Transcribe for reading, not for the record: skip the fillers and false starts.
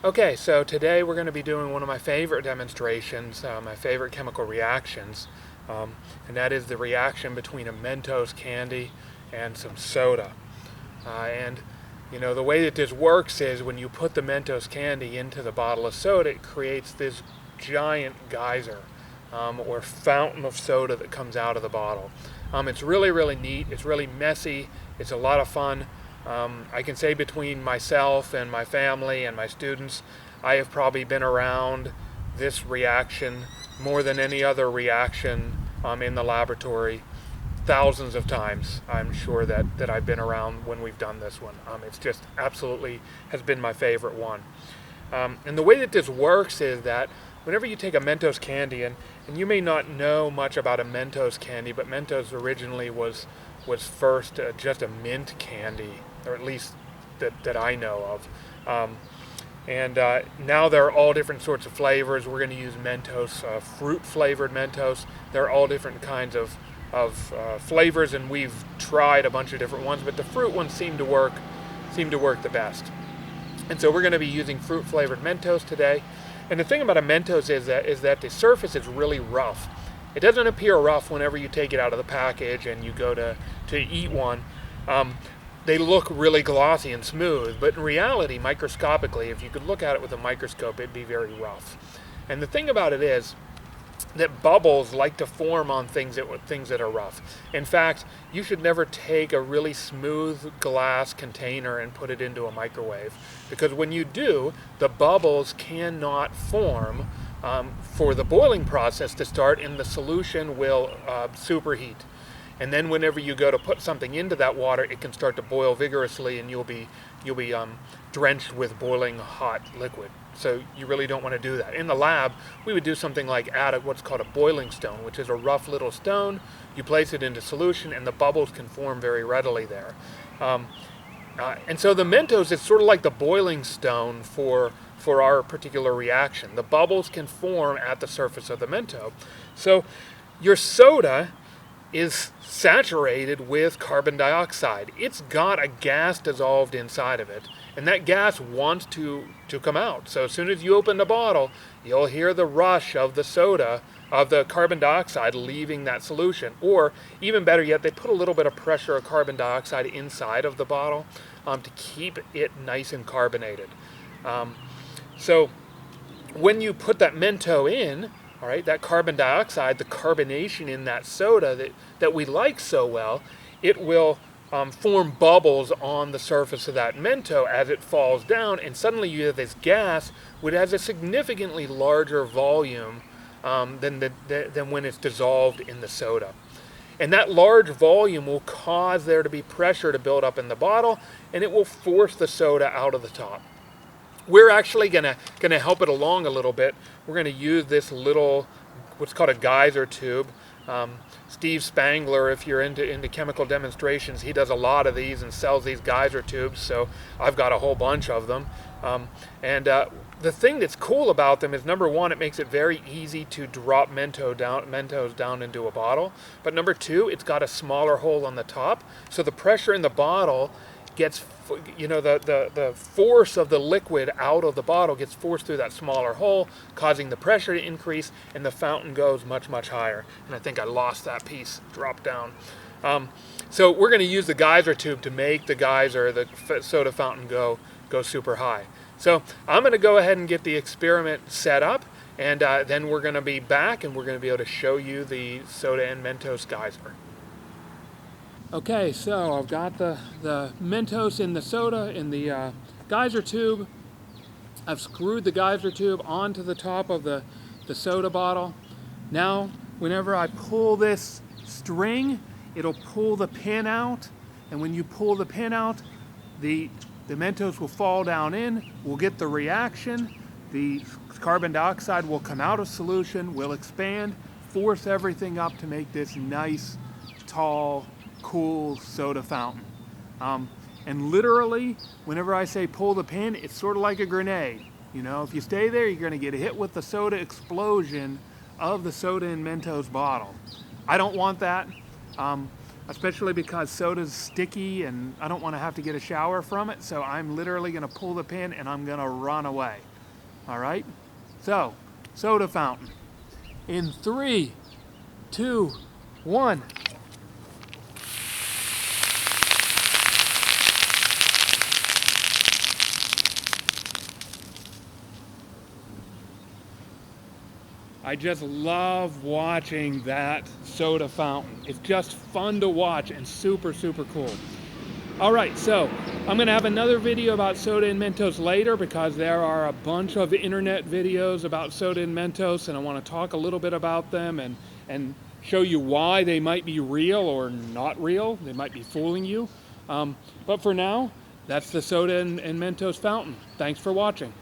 Okay, so today we're going to be doing one of my favorite demonstrations, my favorite chemical reactions, and that is the reaction between a Mentos candy and some soda. And you know, the way that this works is when you put the Mentos candy into the bottle of soda, it creates this giant geyser or fountain of soda that comes out of the bottle. It's really, really neat. It's really messy. It's a lot of fun. I can say between myself and my family and my students, I have probably been around this reaction more than any other reaction in the laboratory thousands of times. I'm sure that I've been around when we've done this one. It's just absolutely has been my favorite one. And the way that this works is that whenever you take a Mentos candy, and you may not know much about a Mentos candy, but Mentos originally was first just a mint candy, or at least that I know of. And now there are all different sorts of flavors. We're going to use Mentos, fruit flavored Mentos. There are all different kinds of flavors, and we've tried a bunch of different ones, but the fruit ones seem to work the best. And so we're going to be using fruit flavored Mentos today. And the thing about a Mentos is that the surface is really rough. It doesn't appear rough whenever you take it out of the package and you go to eat one. They look really glossy and smooth, but in reality, microscopically, if you could look at it with a microscope, it'd be very rough. And the thing about it is that bubbles like to form on things that are rough. In fact, you should never take a really smooth glass container and put it into a microwave, because when you do, the bubbles cannot form for the boiling process to start, and the solution will superheat. And then whenever you go to put something into that water, it can start to boil vigorously, and you'll be drenched with boiling hot liquid. So you really don't want to do that. In the lab, we would do something like add what's called a boiling stone, which is a rough little stone. You place it into solution, and the bubbles can form very readily there. And so the Mentos is sort of like the boiling stone for our particular reaction. The bubbles can form at the surface of the Mento. So your soda is saturated with carbon dioxide. It's got a gas dissolved inside of it, and that gas wants to come out. So as soon as you open the bottle, you'll hear the rush of the soda, of the carbon dioxide leaving that solution. Or even better yet, they put a little bit of pressure of carbon dioxide inside of the bottle to keep it nice and carbonated. So when you put that Mento in, all right, that carbon dioxide, the carbonation in that soda that we like so well, it will form bubbles on the surface of that Mento as it falls down, and suddenly you have this gas which has a significantly larger volume than when it's dissolved in the soda. And that large volume will cause there to be pressure to build up in the bottle, and it will force the soda out of the top. We're actually gonna help it along a little bit. We're gonna use this little, what's called a geyser tube. Steve Spangler, if you're into chemical demonstrations, he does a lot of these and sells these geyser tubes. So I've got a whole bunch of them. The thing that's cool about them is, number one, it makes it very easy to drop Mentos down into a bottle. But number two, it's got a smaller hole on the top, so the pressure in the bottle gets, you know, the force of the liquid out of the bottle gets forced through that smaller hole, causing the pressure to increase, and the fountain goes much, much higher. And I think I lost that piece, dropped down. So we're going to use the geyser tube to make the geyser, the soda fountain, go super high. So I'm going to go ahead and get the experiment set up, and then we're going to be back, and we're going to be able to show you the soda and Mentos geyser. Okay, so I've got the Mentos in the soda in the geyser tube. I've screwed the geyser tube onto the top of the soda bottle. Now, whenever I pull this string, it'll pull the pin out, and when you pull the pin out, the Mentos will fall down in, we'll get the reaction, the carbon dioxide will come out of solution, will expand, force everything up to make this nice, tall, cool soda fountain. And literally, whenever I say pull the pin, it's sort of like a grenade. You know, if you stay there, you're going to get hit with the soda explosion of the soda in Mentos bottle. I don't want that, especially because soda's sticky and I don't want to have to get a shower from it, so I'm literally going to pull the pin and I'm going to run away. All right? So, soda fountain. In 3, 2, 1. I just love watching that soda fountain. It's just fun to watch and super, super cool. All right, so I'm gonna have another video about soda and Mentos later because there are a bunch of internet videos about soda and Mentos, and I wanna talk a little bit about them and show you why they might be real or not real. They might be fooling you. But for now, that's the soda and Mentos fountain. Thanks for watching.